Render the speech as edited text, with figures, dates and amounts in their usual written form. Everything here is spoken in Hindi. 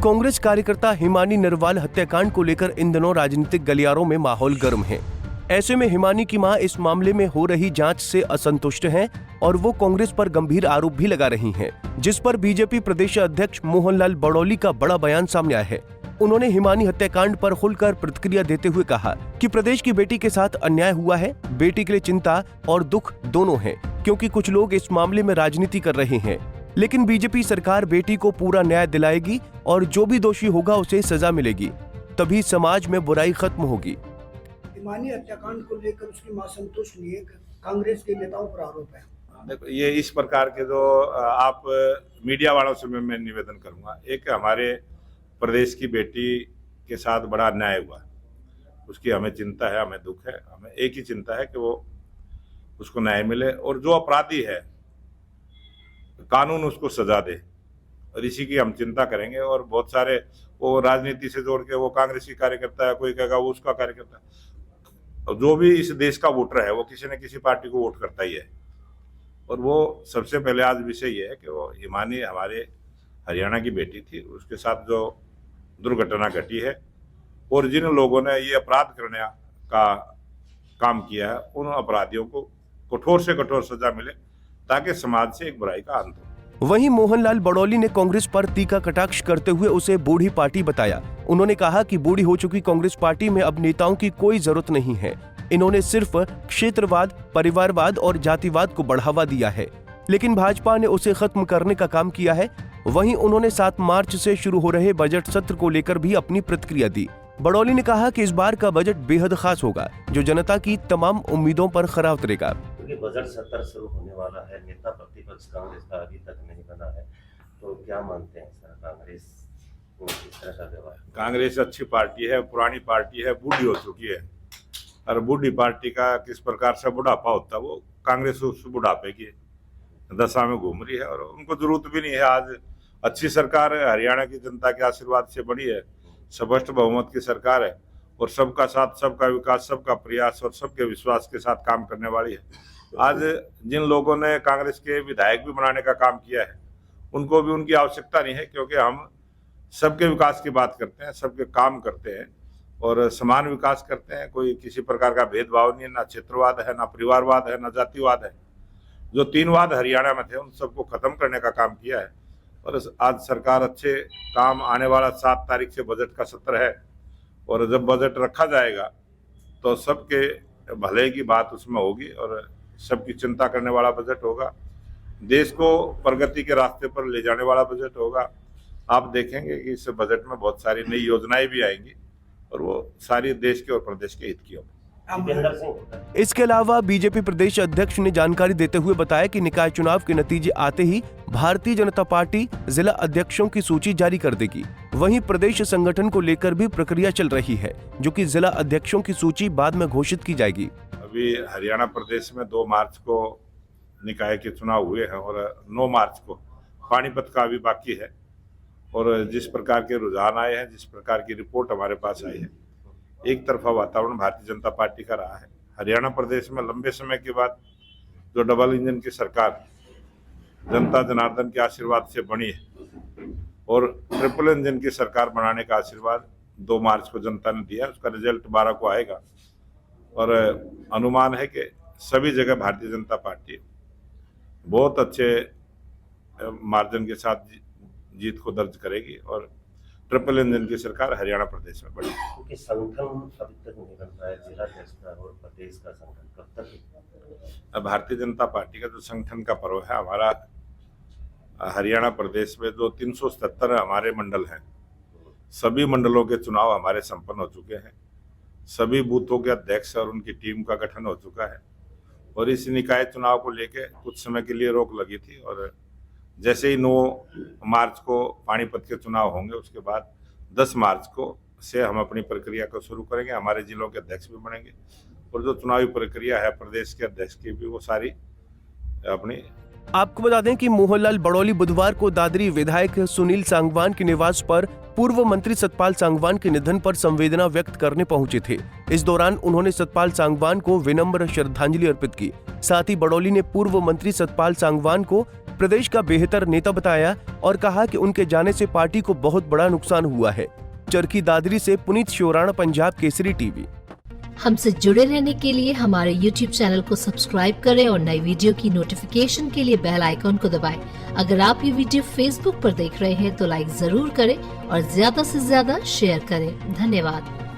कांग्रेस कार्यकर्ता हिमानी नरवाल हत्याकांड को लेकर इन दिनों राजनीतिक गलियारों में माहौल गर्म है। ऐसे में हिमानी की मां इस मामले में हो रही जांच से असंतुष्ट हैं और वो कांग्रेस पर गंभीर आरोप भी लगा रही हैं, जिस पर बीजेपी प्रदेश अध्यक्ष मोहनलाल बड़ौली का बड़ा बयान सामने आया है। उन्होंने हिमानी हत्याकांड पर खुलकर प्रतिक्रिया देते हुए कहा कि प्रदेश की बेटी के साथ अन्याय हुआ है। बेटी के लिए चिंता और दुख दोनों है, क्योंकि कुछ लोग इस मामले में राजनीति कर रहे हैं, लेकिन बीजेपी सरकार बेटी को पूरा न्याय दिलाएगी और जो भी दोषी होगा उसे सजा मिलेगी, तभी समाज में बुराई खत्म होगी। हिमानी हत्याकांड को लेकर उसकी मां संतुष्ट नहीं है, कांग्रेस के नेताओं पर आरोप है। देखो, ये इस प्रकार के जो आप मीडिया वालों से मैं निवेदन करूंगा, एक हमारे प्रदेश की बेटी के साथ बड़ा अन्याय हुआ, उसकी हमें चिंता है, हमें दुख है। हमें एक ही चिंता है कि वो उसको न्याय मिले और जो अपराधी है कानून उसको सजा दे, और इसी की हम चिंता करेंगे। और बहुत सारे वो राजनीति से जोड़ के वो कांग्रेस की कार्यकर्ता है, कोई कहेगा वो उसका कार्यकर्ता है। जो भी इस देश का वोटर है वो किसी न किसी पार्टी को वोट करता ही है, और वो सबसे पहले आज विषय ये है कि वो हिमानी हमारे हरियाणा की बेटी थी, उसके साथ जो दुर्घटना घटी है और जिन लोगों ने ये अपराध करने का काम किया है, उन अपराधियों को कठोर से कठोर सजा मिले ताकि समाज से एक बुराई का अंत हो। वहीं मोहनलाल बड़ौली ने कांग्रेस पर तीखा कटाक्ष करते हुए उसे बूढ़ी पार्टी बताया। उन्होंने कहा कि बूढ़ी हो चुकी कांग्रेस पार्टी में अब नेताओं की कोई जरूरत नहीं है। इन्होंने सिर्फ क्षेत्रवाद, परिवारवाद और जातिवाद को बढ़ावा दिया है, लेकिन भाजपा ने उसे खत्म करने का काम किया है। वहीं उन्होंने 7 मार्च से शुरू हो रहे बजट सत्र को लेकर भी अपनी प्रतिक्रिया दी। बड़ौली ने कहा कि इस बार का बजट बेहद खास होगा, जो जनता की तमाम उम्मीदों पर खरा उतरेगा। बजट सत्र शुरू होने वाला है, नेता प्रतिपक्ष कांग्रेस का अभी तक नहीं बना है, तो क्या मानते हैं सर कांग्रेस को इस तरह का व्यवहार? कांग्रेस अच्छी पार्टी है, पुरानी पार्टी है, बूढ़ी हो चुकी है, और बूढ़ी पार्टी का किस प्रकार से बुढ़ापा होता है, वो कांग्रेस उस बुढ़ापे की दशा में घूम रही है और उनको जरूरत भी नहीं है। आज अच्छी सरकार है, हरियाणा की जनता के आशीर्वाद से बड़ी है, स्पष्ट बहुमत की सरकार है और सबका साथ, सबका विकास, सबका प्रयास और सबके विश्वास के साथ काम करने वाली है। आज जिन लोगों ने कांग्रेस के विधायक भी बनाने का काम किया है, उनको भी उनकी आवश्यकता नहीं है, क्योंकि हम सबके विकास की बात करते हैं, सबके काम करते हैं और समान विकास करते हैं। कोई किसी प्रकार का भेदभाव नहीं है, ना क्षेत्रवाद है, ना परिवारवाद है, ना जातिवाद है। जो 3 वाद हरियाणा में थे उन सबको खत्म करने का काम किया है और आज सरकार अच्छे काम, आने वाला 7 तारीख से बजट का सत्र है और जब बजट रखा जाएगा तो सबके भले की बात उसमें होगी और सबकी चिंता करने वाला बजट होगा, देश को प्रगति के रास्ते पर ले जाने वाला बजट होगा। आप देखेंगे कि इस बजट में बहुत सारी नई योजनाएं भी आएंगी और वो सारी देश के और प्रदेश के हित की होगी। इसके अलावा बीजेपी प्रदेश अध्यक्ष ने जानकारी देते हुए बताया कि निकाय चुनाव के नतीजे आते ही भारतीय जनता पार्टी जिला अध्यक्षों की सूची जारी कर देगी। वहीं प्रदेश संगठन को लेकर भी प्रक्रिया चल रही है, जो कि जिला अध्यक्षों की सूची बाद में घोषित की जाएगी। अभी हरियाणा प्रदेश में 2 मार्च को निकाय के चुनाव हुए हैं और 9 मार्च को पानीपत का भी बाकी है। और जिस प्रकार के रुझान आए हैं, जिस प्रकार की रिपोर्ट हमारे पास आई है, एक तरफा वातावरण भारतीय जनता पार्टी का रहा है। हरियाणा प्रदेश में लंबे समय के बाद जो डबल इंजन की सरकार जनता जनार्दन के आशीर्वाद से बनी है और ट्रिपल इंजन की सरकार बनाने का आशीर्वाद 2 मार्च को जनता ने दिया, उसका रिजल्ट 12 को आएगा और अनुमान है कि सभी जगह भारतीय जनता पार्टी बहुत अच्छे मार्जिन के साथ जीत को दर्ज करेगी और ट्रिपल इंजन की सरकार हरियाणा प्रदेश में बढ़ेगी। क्योंकि संगठन अभी तक नहीं बन रहा है, जिला अध्यक्ष का और प्रदेश का संगठन कब तक? भारतीय जनता पार्टी का जो संगठन का पर्व है, हमारा हरियाणा प्रदेश में जो 377 हमारे मंडल हैं, सभी मंडलों के चुनाव हमारे संपन्न हो चुके हैं। सभी बूथों के अध्यक्ष और उनकी टीम का गठन हो चुका है और इस निकाय चुनाव को लेकर कुछ समय के लिए रोक लगी थी और जैसे ही 9 मार्च को पानीपत के चुनाव होंगे, उसके बाद 10 मार्च को से हम अपनी प्रक्रिया को शुरू करेंगे। हमारे जिलों के अध्यक्ष भी बनेंगे और जो चुनावी प्रक्रिया है प्रदेश के अध्यक्ष की भी, वो सारी अपनी। आपको बता दें कि मोहनलाल बड़ौली बुधवार को दादरी विधायक सुनील सांगवान के निवास पर पूर्व मंत्री सतपाल सांगवान के निधन पर संवेदना व्यक्त करने पहुंचे थे। इस दौरान उन्होंने सतपाल सांगवान को विनम्र श्रद्धांजलि अर्पित की। साथ ही बड़ौली ने पूर्व मंत्री सतपाल सांगवान को प्रदेश का बेहतर नेता बताया और कहा कि उनके जाने से पार्टी को बहुत बड़ा नुकसान हुआ है। चरखी दादरी से पुनीत शिवराणा, पंजाब केसरी टीवी। हमसे जुड़े रहने के लिए हमारे YouTube चैनल को सब्सक्राइब करें और नई वीडियो की नोटिफिकेशन के लिए बेल आइकॉन को दबाएं। अगर आप ये वीडियो Facebook पर देख रहे हैं तो लाइक जरूर करें और ज्यादा से ज्यादा शेयर करें। धन्यवाद।